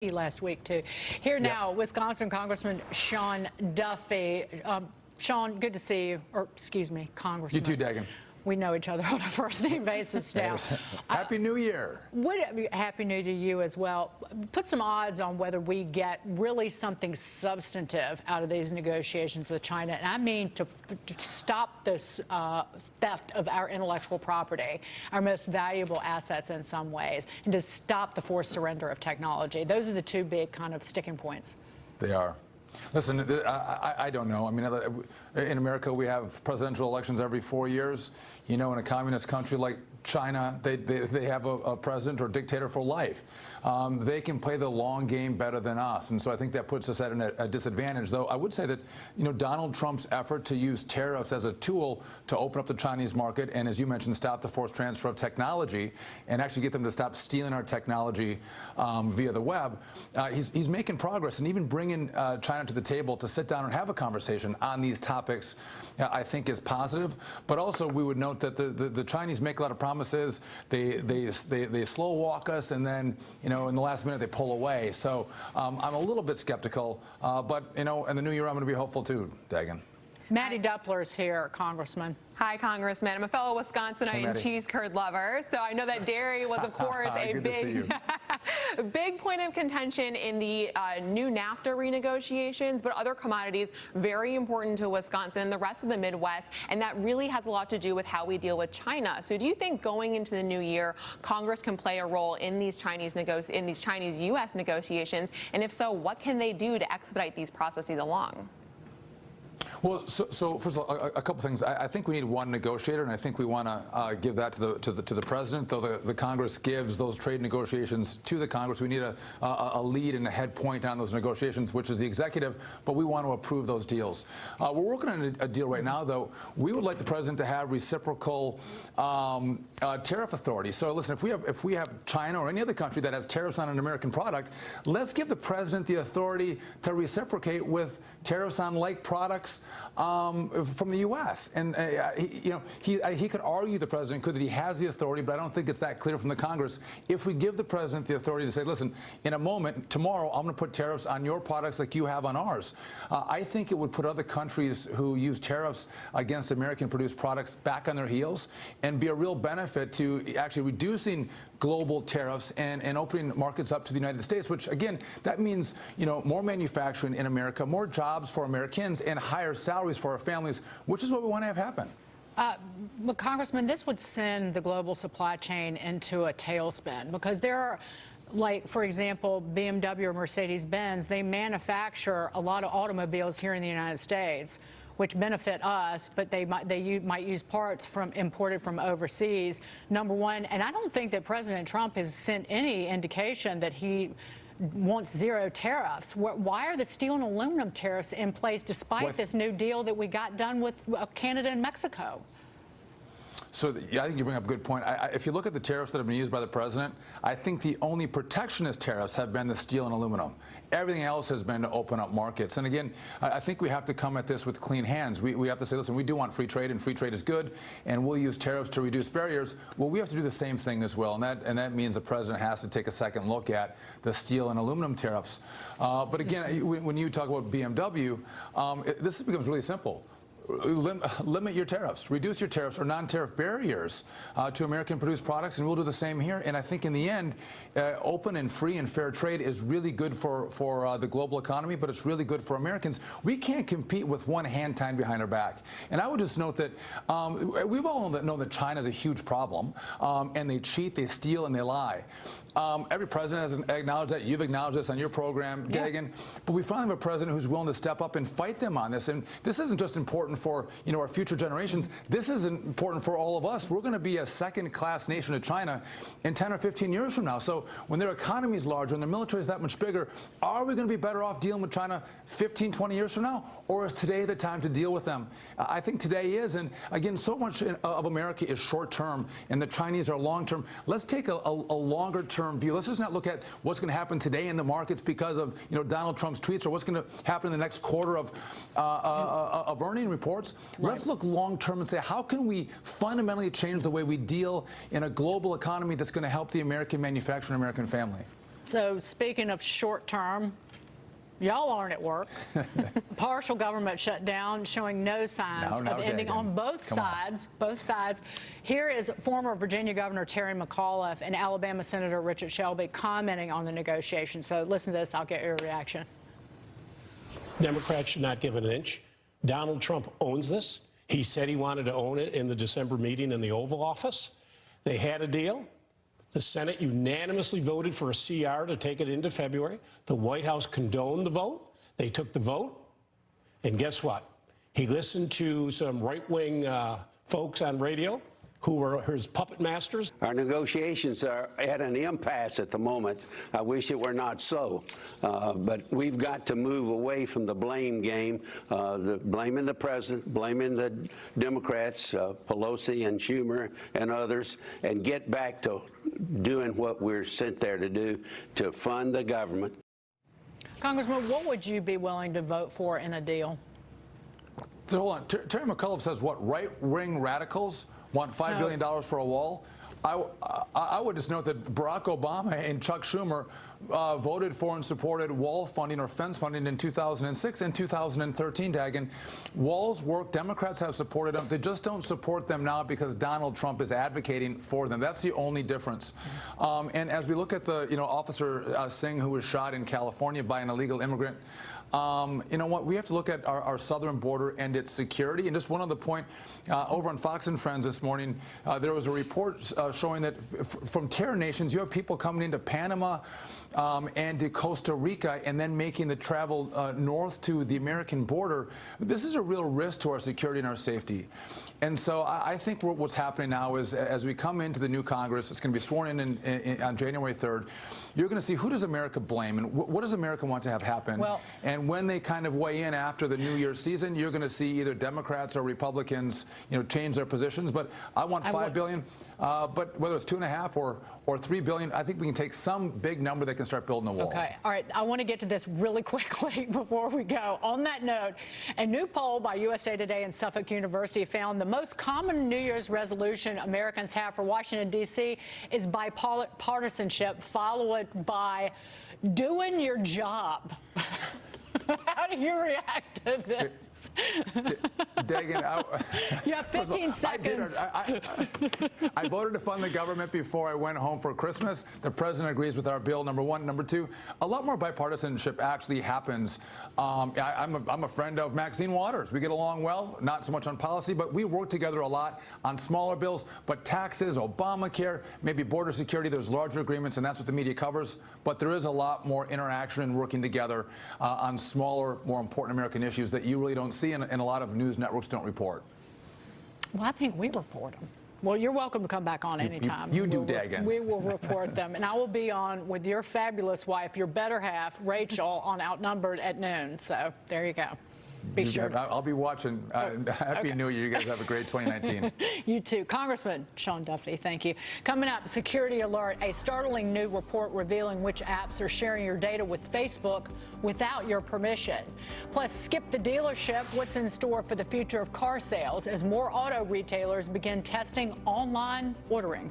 last week, too. Here now, Wisconsin Congressman Sean Duffy. Sean, good to see you. Or, excuse me, Congressman. You too, Dagan. We know each other on a first-name basis now. Happy New Year. Happy New Year to you as well. Put some odds on whether we get really something substantive out of these negotiations with China. And I mean to stop this theft of our intellectual property, our most valuable assets in some ways, and to stop the forced surrender of technology. Those are the two big kind of sticking points. They are. Listen, I don't know. I mean, in America, we have presidential elections every 4 years. You know, in a communist country like China, they have a president or dictator for life. They can play the long game better than us, and so I think that puts us at a disadvantage. Though I would say that, you know, Donald Trump's effort to use tariffs as a tool to open up the Chinese market and, as you mentioned, stop the forced transfer of technology and actually get them to stop stealing our technology via the web, he's making progress, and even bringing China to the table to sit down and have a conversation on these topics, I think is positive. But also, we would note that the Chinese make a lot of promises. They slow walk us, and then, you know, in the last minute they pull away. So I'm a little bit skeptical. But, you know, in the new year, I'm going to be hopeful too, Dagan. Mattie Duppler is here, Congressman. Hi, Congressman. I'm a fellow Wisconsinite and cheese curd lover, so I know that dairy was, of course, a big point of contention in the new NAFTA renegotiations, but other commodities very important to Wisconsin and the rest of the Midwest, and that really has a lot to do with how we deal with China. So do you think going into the new year, Congress can play a role in these Chinese-U.S. negotiations, and if so, what can they do to expedite these processes along? Well, so first of all, a couple things. I think we need one negotiator, and I think we want to give that to the president. Though the Congress gives those trade negotiations to the Congress, we need a lead and a head point on those negotiations, which is the executive. But we want to approve those deals. We're working on a deal right now, though. We would like the president to have reciprocal tariff authority. So listen, if we have China or any other country that has tariffs on an American product, let's give the president the authority to reciprocate with tariffs on like products from the U.S. And he could argue, the president could, that he has the authority, but I don't think it's that clear from the Congress. If we give the president the authority to say, listen, in a moment, tomorrow, I'm going to put tariffs on your products like you have on ours, I think it would put other countries who use tariffs against American-produced products back on their heels and be a real benefit to actually reducing global tariffs and opening markets up to the United States, which, again, that means, you know, more manufacturing in America, more jobs for Americans, and higher salaries for our families, which is what we want to have happen. But Congressman, this would send the global supply chain into a tailspin, because there are, like, for example, BMW or Mercedes-Benz, they manufacture a lot of automobiles here in the United States, which benefit us, but they might use parts imported from overseas, number one. And I don't think that President Trump has sent any indication that he wants zero tariffs. Why are the steel and aluminum tariffs in place despite this new deal that we got done with Canada and Mexico? So I think you bring up a good point. If you look at the tariffs that have been used by the president, I think the only protectionist tariffs have been the steel and aluminum. Everything else has been to open up markets. And again, I think we have to come at this with clean hands. We have to say, listen, we do want free trade, and free trade is good, and we'll use tariffs to reduce barriers. Well, we have to do the same thing as well, and that means the president has to take a second look at the steel and aluminum tariffs. But again, when you talk about BMW, this becomes really simple. Limit your tariffs, reduce your tariffs or non-tariff barriers to American-produced products, and we'll do the same here. And I think in the end, open and free and fair trade is really good for the global economy, but it's really good for Americans. We can't compete with one hand tied behind our back. And I would just note that we've all known that China is a huge problem, and they cheat, they steal, and they lie. Every president has acknowledged that. You've acknowledged this on your program, Dagan. But we finally have a president who's willing to step up and fight them on this. And this isn't just important for, you know, our future generations. This is important for all of us. We're going to be a second-class nation of China in 10 or 15 years from now. So when their economy is larger and their military is that much bigger, are we going to be better off dealing with China 15, 20 years from now? Or is today the time to deal with them? I think today is. And again, so much of America is short-term, and the Chinese are long-term. Let's take a longer-term view. Let's just not look at what's going to happen today in the markets because of, you know, Donald Trump's tweets, or what's going to happen in the next quarter of earning reports. Right. Let's look long-term and say, how can we fundamentally change the way we deal in a global economy that's going to help the American manufacturer and American family? So speaking of short term, y'all aren't at work. Partial government shutdown showing no signs of ending on both sides. Both sides. Here is former Virginia Governor Terry McAuliffe and Alabama Senator Richard Shelby commenting on the negotiations. So listen to this. I'll get your reaction. Democrats should not give an inch. Donald Trump owns this. He said he wanted to own it in the December meeting in the Oval Office. They had a deal. The Senate unanimously voted for a CR to take it into February. The White House condoned the vote. They took the vote. And guess what? He listened to some right-wing folks on radio who were his puppet masters. Our negotiations are at an impasse at the moment. I wish it were not so. But we've got to move away from the blame game, blaming the president, blaming the Democrats, Pelosi and Schumer and others, and get back to doing what we're sent there to do, to fund the government. Congressman, what would you be willing to vote for in a deal? So hold on. Terry McAuliffe says what? Right-wing radicals want $5 billion for a wall? I would just note that Barack Obama and Chuck Schumer voted for and supported wall funding or fence funding in 2006 and 2013, Dagan. Walls work. Democrats have supported them. They just don't support them now because Donald Trump is advocating for them. That's the only difference. And as we look at the, Officer Singh, who was shot in California by an illegal immigrant, you know what? We have to look at our southern border and its security. And just one other point, over on Fox and Friends this morning, there was a report showing that from terror nations, you have people coming into Panama and to Costa Rica and then making the travel north to the American border. This is a real risk to our security and our safety. And so I think what's happening now is as we come into the new Congress, it's going to be sworn in on January 3rd, you're going to see who does America blame and what does America want to have happen. And when they kind of weigh in after the New Year's season, you're going to see either Democrats or Republicans, change their positions. But I want $5 billion. But whether it's $2.5 or $3 billion, I think we can take some big number that can start building the wall. Okay. All right. I want to get to this really quickly before we go. On that note, a new poll by USA Today and Suffolk University found the most common New Year's resolution Americans have for Washington, D.C. is bipartisanship, followed by doing your job. How do you react to this? Dagan, you have 15 seconds. I voted to fund the government before I went home for Christmas. The president agrees with our bill, number one. Number two, a lot more bipartisanship actually happens. I'm a friend of Maxine Waters. We get along well, not so much on policy, but we work together a lot on smaller bills. But taxes, Obamacare, maybe border security, there's larger agreements, and that's what the media covers. But there is a lot more interaction and working together on smaller, more important American issues that you really don't see and a lot of news networks don't report. Well, I think we report them. Well, you're welcome to come back on anytime. You do, Dagan. We will report them. And I will be on with your fabulous wife, your better half, Rachel, on Outnumbered at noon. So there you go. Be sure. I'll be watching. Happy New Year. You guys have a great 2019. You too. Congressman Sean Duffy, thank you. Coming up, security alert, a startling new report revealing which apps are sharing your data with Facebook without your permission. Plus, skip the dealership, what's in store for the future of car sales as more auto retailers begin testing online ordering.